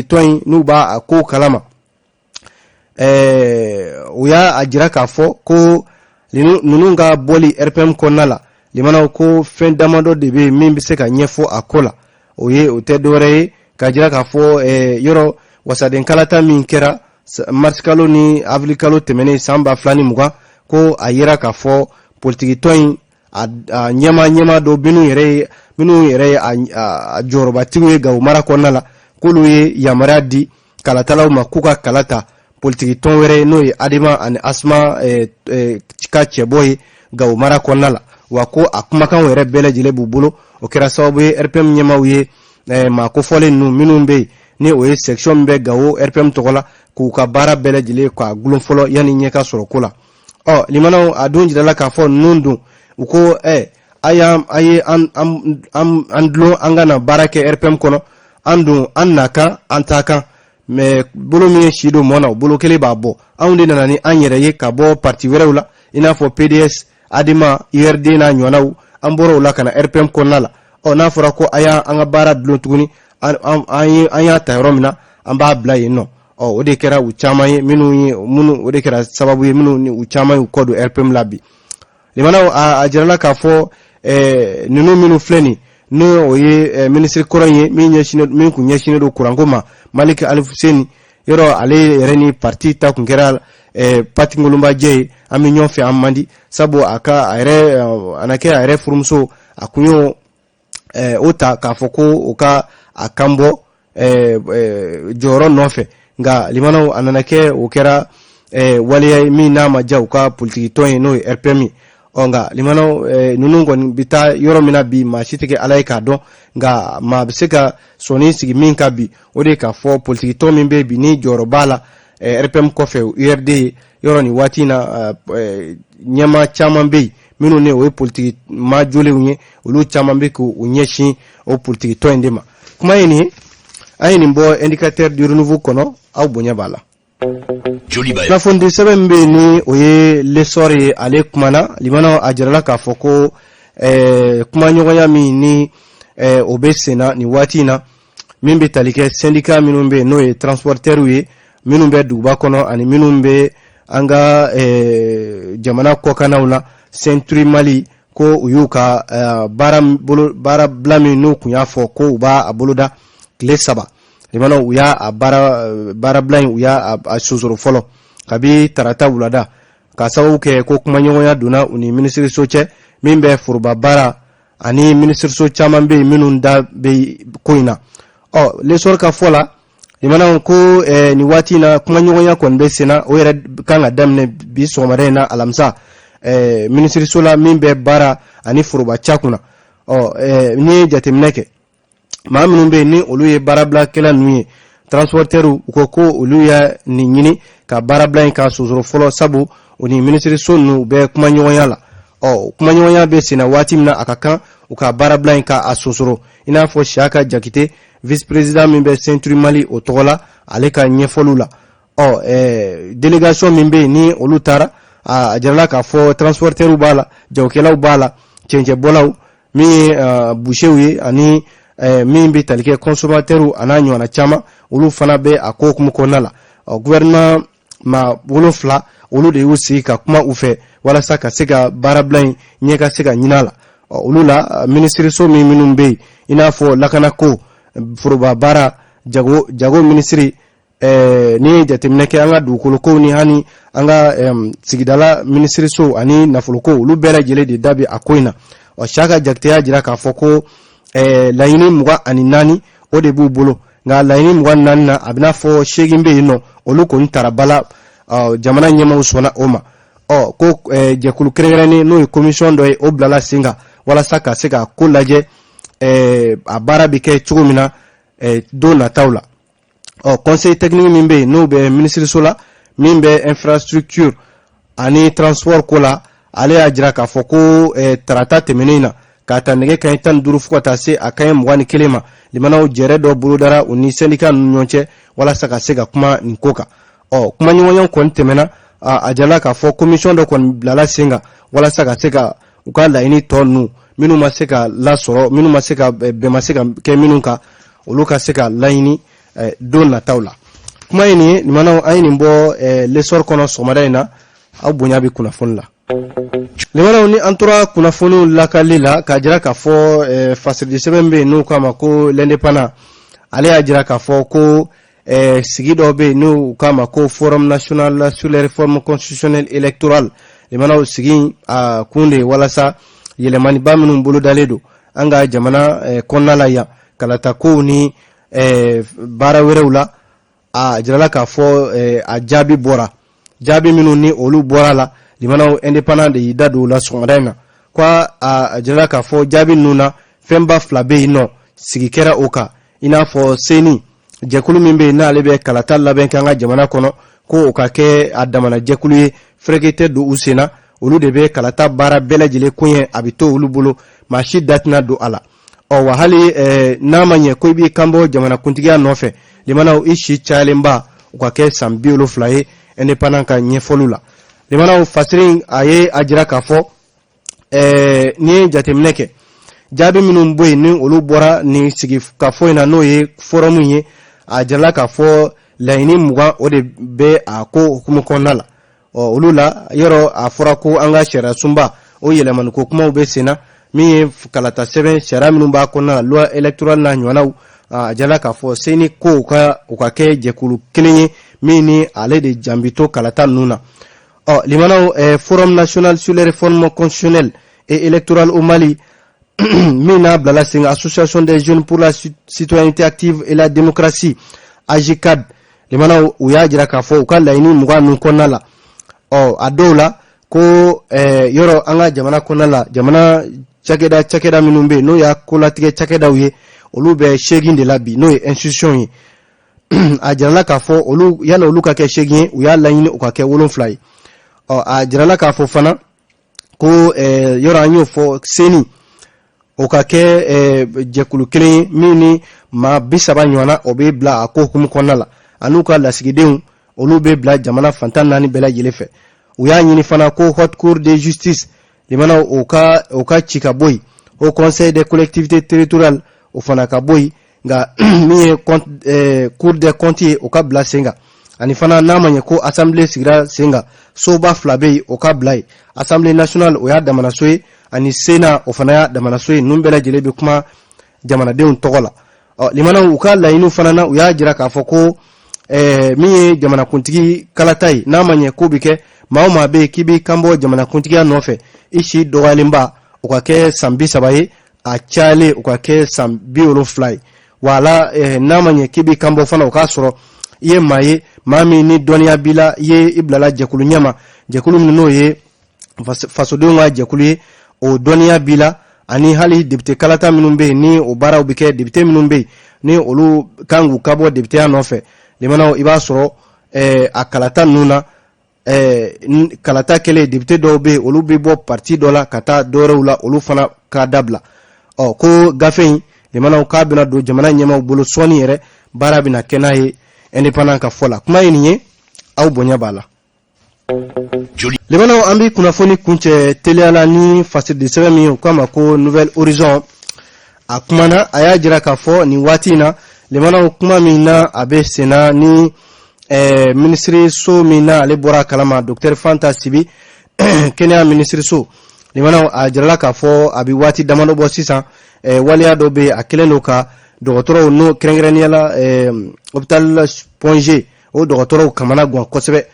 toin n'u b'a a ko kalama u y'a a jira k'a fɔ ko ninnu ka bɔli RPM kɔnɔna la limanaw ko fɛn damadɔ de bɛ min bɛ se ka ɲɛfɔ a ko la o tɛ dɔwɛrɛ ye ka jira k'a fɔ yɔrɔ wasaden kalata min kɛra mars kalo ni avril kalo tɛmɛnen san 2020 ko a yira k'a fɔ politiki tɔn a ɲɛma dɔ minnu yɛrɛ ye a jɔyɔrɔbatigiw ye Gawo mara kɔnɔna la k'olu ye yamaruya di kalatalaw ma k'u ka kalata politiki tɔn wɛrɛ n'o ye Adama ani Asma ka cɛbɔ ye Gawo mara kɔnɔna la wa ko a kumakan yɛrɛ bɛɛ lajɛlen b'u bolo o kɛra sababu ye RPM ɲɛmaw ye maa kofɔlen ninnu minnu bɛ yen ni o ye section min bɛ Gawo RPM tɔgɔ la k'u ka baara bɛɛ lajɛlen k'a gulon fɔlɔ yanni ɲɛ ka sɔrɔ ko la limanaw a don jirala k'a fɔ ninnu dun u ko an ye an dulon an ka na baara kɛ RPM kɔnɔ an dun an na kan an ta kan mais bolo min ye si don mɔn na o bolo kelen b'a bɔ anw de nana ni an yɛrɛ ye ka bɔ parti wɛrɛw la i n'a fɔ PDS Adima URD n'a ɲɔgɔnnaw an bɔra o la ka na RPM kɔnɔna la n'a fɔra ko an ka baara dulon tuguni an y'a ta yɔrɔ min na an b'a bila yen nɔ o de kɛra u caman ye minnu o de kɛra sababu ye minnu u caman y'u kɔ don RPM la bi limanaw a jirala k'a fɔ ninnu minnu filɛ nin n'o o ye minisiri kɔrɔ ye min kun ɲɛsinnen don kuranko ma Malik Ali Fuseni yɔrɔ ale yɛrɛ ni parti ta kun kɛra Pati Ngolomajɛ ye an bɛ ɲɔgɔn fɛ an man di sabu a na kɛ a yɛrɛ furumuso a kun y'o o ta k'a fɔ ko o ka a kan bɔ jɔyɔrɔ nɔfɛ nka limanaw a nana kɛ o kɛra waleya min n'a ma diya u ka politiki tɔn ye n'o ye RPM ye nka limanaw ninnu kɔni bɛ taa yɔrɔ min na bi maa si tɛ kɛ Ala ye k'a dɔn nka maa bɛ se ka sɔnni sigi min ka bi o de k'a fɔ politiki tɔn min bɛ bi ni jɔyɔrɔ b'a la RPM kɔfɛ URD ye yɔrɔ nin waati in na ɲɛma caman bɛ yen minnu ne o ye politiki maa jolenw ye olu caman bɛ k'u ɲɛsin o politiki tɔn in de ma kuma ye nin ye an ye nin bɔ indicateur du renouveau kɔnɔ aw bonya b'a la. Kunnafoni sɛbɛn min bɛ yen ni o ye l'essor ye ale kumana limanaw a jirala k'a fɔ ko kumaɲɔgɔnya min ni o bɛ senna nin waati in na min bɛ tali kɛ syndicat minnu bɛ yen n'o ye transporteurs ye minnu bɛ duguba kɔnɔ ani minnu bɛ an ka jamana kɔkannaw la Century Mali ko u y'u ka baara bila min n'u kun y'a fɔ ko u b'a boloda tile 3 limanaw u y'a baara bila in u y'a sonsoro fɔlɔ kabi tarata wulada ka sababu kɛ ko kumaɲɔgɔnya donna u ni minisiriso cɛ min bɛ foroba baara ani minisiriso caman bɛ yen minnu da bɛ ko in na l'essor ka fɔ la limanaw ko ni waati in na kumaɲɔgɔnya kɔni bɛ senna o yɛrɛ kan ka daminɛ bi sɔgɔmada in na alamisa minisiriso la min bɛ baara ani foroba ca kunna ni ye jateminɛ kɛ maa minnu bɛ yen ni olu ye baarabilakɛla ninnu ye transporteurs u ko olu y'a nin ɲini ka baarabila in ka sonsoro fɔlɔ sabu u ni minisiriso ninnu bɛ kumaɲɔgɔnya la kumaɲɔgɔnya bɛ senna waati min na a ka kan u ka baarabila in ka a sonsoro i n'a fɔ Siyaka Jakite vice président min bɛ Century Mali o tɔgɔ la ale ka ɲɛfɔliw la délégation min bɛ yen ni olu taara a jirala k'a fɔ transporteurs b'a la jagokɛlaw b'a la cɛncɛnbɔlaw min ye bouchers ye ani min bɛ tali kɛ consommateurs an'a ɲɔgɔnna caman olu fana bɛ a ko hukumu kɔnɔna la gouvernement ma 7 olu de y'u sigi ka kuma u fɛ walasa ka se ka baarabila in ɲɛ ka se ka ɲin'a la olu la minisiriso minnu bɛ yen i n'a fɔ lakanako foroba baara jago minisiri ni ye jateminɛ kɛ an ka dugukoloko ni hani an ka sigidala minisiriso ani nafoloko olu bɛɛ lajɛlen de da bɛ a ko in na Siyaka Jakite y'a jira k'a fɔ ko laɲini 24 o de b'u bolo nka laɲini 24 na a bɛna fɔ 8 bɛ yen nɔ olu kɔni tara bala jamana ɲɛmaaw sɔnna o ma ko jɛkulu kɛrɛnkɛrɛnnen n'o ye commission dɔ ye o bilala sen kan walasa ka se ka ko lajɛ a baara bɛ kɛ cogo min na don nataw la conseil technique min bɛ yen n'o bɛ minisiriso la min bɛ infrastructure ani transport ko la ale y'a jira k'a fɔ ko tarata tɛmɛnen na k'a ta nɛgɛ kanɲɛ 15 fo ka taa se a kanɲɛ 21 ma limanaw jɛrɛ dɔ bolodara u ni syndicat ninnu ɲɔgɔn cɛ walasa ka se ka kuma nin ko kan kumaɲɔgɔnya kɔni tɛmɛna a jirala k'a fɔ commission dɔ kɔni bilala sen kan walasa ka se ka u ka laɲini tɔ ninnu minnu ma se ka lasɔrɔ minnu ma se ka bɛn ma se ka kɛ minnu kan olu ka se ka laɲini don nataw la kuma ini limanaw ay ni bo lesor kono somada ina aw bonya bi kunafon la limanaw ni antura kunafonu lakalila ka jira ka fo fasidi sebembe no kama ko l'indépendant ale ajira ka fo ko sigido be no kama ko forum national sur les réformes constitutionnelles électorales limanaw sigi a kunde walasa yelemani baminu bulu daledo anga jamana konnala ya kalata ko ni bara werewla a jirala ka fo a jabi bora jabi minu ni olu bora la limanaw indépendant de yidadu la songadena kwa a jirala ka fo jabi nuna femba flabe no sigikera oka ina fo seni jekulu mimbe na lebe kalata laben kanga jamana kono ko oka ke adamana jekulu frekete do usena olu de be kalata bara belajile kunye abito olu bolo mashi datna do ala o wahali namanye ko bi kambo jamana kuntigia nofe limana ishi chalemba kwa ke sambi olu flaye indépendant ka nyefolula limana fasirin aye ajira kafo ni jatemneke jabi minum boy ni olu bora ni sigi kafo ina no ye forum ye ajira kafo laini muga ode be ako hukumu konala olu la yoro afura ko anga shera sumba o yeleman ko kuma ube sena mi kalata 7 shera minumba kona loi electoral na nywana jala ka fo seni ko ka ke jekulu kilinyi mini ale de jambito kalata nuna forum national sur les réformes constitutionnelles et électorales au Mali mina blala singa association des jeunes pour la citoyenneté active et la démocratie AJCAD limana uya jira ka fo ka laini muga nun konala adola ko yoro anga jamana konala jamana chakeda minumbe no ya kolatige chakeda uye olu be shegin de labi no institution yi ajala ka fo olu yana olu ka ke shegin uya laini o ka ke wolon fly ajala ka fo fana ko yoro anyo fo seni o ka ke jekulu kelen mini ma bisaba nywana obe bla ako kum konala anuka lasigideu olu be bla jamana fantan nani bela yelefe uya nyini fana ko haute cour de justice limana oka chika boy au conseil des collectivités territoriales o fana ka boy nga mi cour des comptes oka bla senga ani fana namanye ko assemblée sigra senga soba flabe oka blai assemblée nationale o ya damana soye ani sena o fana ya damana soye numbela jelebe kuma jamana deun togola limana uka lainu fana na uya jira ka foko mi jamana kuntigi kalatai namanye ko bike mauma be kibi kambo jamana kuntigia nofe ishi dogalimba ukake sambi sabaye a chale ukake sambi olo fly wala namanye kibi kambo fana ukasoro ye maye mami ni donia bila ye iblala jekulu nyama jekulu mno ye fasodunga jekulu o donia bila ani hali dipte kalata minumbe ni obara ubike dipte minumbe ni olu kangu kabo dipte anofe limana ibasoro akalata nuna kalata kele député dobe olu be bo parti dola kata dorewla olu fana ka dabla ko gafein limana ka bina do jamana nyema bolo soni yere bara bina kenaye indépendant ka fola kuma yiniye aw bonya bala limana ambi kuna foni kunche teleala ni fasir de semi kama ko nouvelle horizon akumana aya jira ka fo ni watina limana kuma mina abe sena ni ministre so mina ale bora kalama docteur Fanta Sibi Kenya ministre so limana ajala ka fo abi wati damando bo sisa walia do be akeleno ka docteur no krengreniala hôpital Ponge o docteur kamana gwan kosebe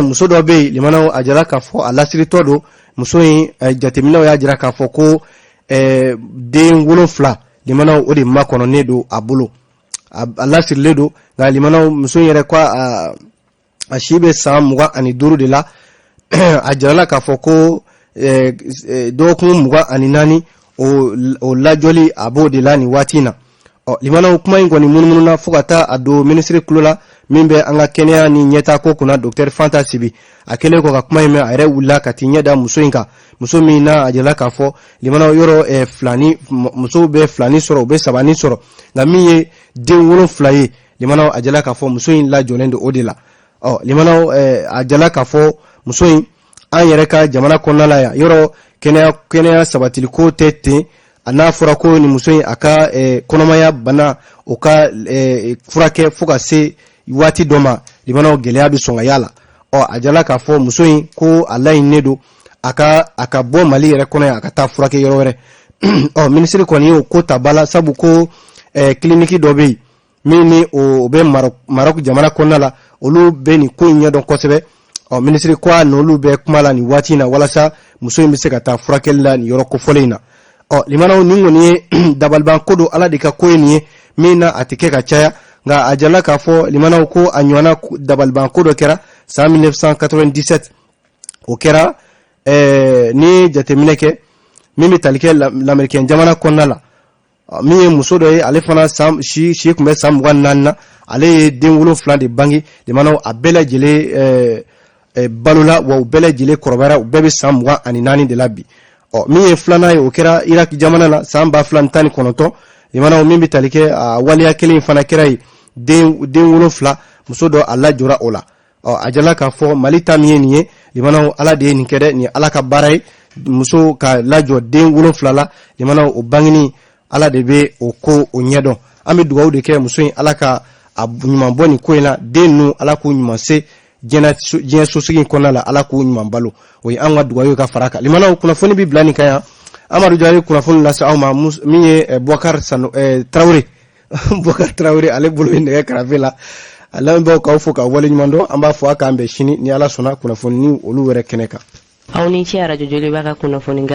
muso do be limana ajala ka fo alasiri todo muso yi jatemina ya ajala ka fo ko den wolofla limana o de makono nedo abulo alasiri ledo ga limana muso yere kwa ashibe samuga ani duru de la ajala ka fo ko do kun muga ani nani o lajoli abo de la ni watina limana kuma ingoni mununa fukata ado ministre kulola mimbe anga Kenya ni nyeta ko kuna docteur Fanta Sibi akele ko kuma ime are wula katinya da muso inka muso mina ajala ka fo limana yoro flani muso be flani soro be sabani soro ngamiye de wolo flaye limana ajala ka fo muso in la jolendo odela limana ajala ka fo muso in an yere ka jamana konnala ya yoro Kenya sabatili ko tete n'a fɔra ko ni muso in a ka kɔnɔmaya bana o ka furakɛ fo ka se waati dɔ ma limanaw gɛlɛya bɛ sɔn ka y'a la a jala k'a fɔ muso in ko a laɲininen don a ka bɔ Mali yɛrɛ kɔnɔ yan a ka taa furakɛ yɔrɔ wɛrɛ minisiri kɔni y'o ko ta bala sabu ko kiliniki dɔ bɛ yen min ni o bɛ Maroc jamana kɔnɔna la olu bɛ nin ko in ɲɛdɔn kosɛbɛ minisiri ko a n'olu bɛ kuma la nin waati in na walasa muso in bɛ se ka taa furakɛli la nin yɔrɔ kofɔlen in na limanaw nin kɔni ye dabaliban ko don Ala de ka ko ye nin ye min na a tɛ kɛ ka caya nka a jala k'a fɔ limanaw ko a ɲɔgɔnna dabaliban ko dɔ kɛra san 1997 o kɛra ni jateminɛ kɛ min bɛ tali kɛ lamɛrikɛn jamana kɔnɔna la min ye muso dɔ ye ale fana si tun bɛ san 24 na ale ye den 7 de bange limanaw a bɛɛ lajɛlen balola wa u bɛɛ lajɛlen kɔrɔbayara u bɛɛ bɛ san 24 de la bi min ye filanan ye o kɛra Irak jamana la san 2019 limanaw min bɛ tali kɛ a waliya kelen fana kɛra ye den 7 muso dɔ a lajɔra o la a jala k'a fɔ Mali ta min ye nin ye limanaw Ala de ye nin kɛ dɛ nin Ala ka baara ye muso ka lajɔ den 7 la limanaw o bangeni Ala de bɛ o ko o ɲɛdɔn an bɛ dugawu de kɛ muso in Ala ka a ɲuman bɔ nin ko in na den ninnu Ala k'u ɲuman se diɲɛ sosigi in kɔnɔna la Ala k'u ɲuman balo o ye an ka dugawu ye ka fara kan limanaw kunnafoni bɛ bila nin kan yan Amadu Jalo ye kunnafoni lase aw ma min ye Boubacar Traoré Boubacar Traoré ale bolo bɛ nɛgɛ karafe la a lamɛnbaaw k'aw fo k'aw wale ɲuman dɔn an b'a fɔ a k'an bɛn sini ni Ala sɔnna kunnafoni olu wɛrɛ kɛnɛ kan aw ni ce Radio Joliba ka kunnafoni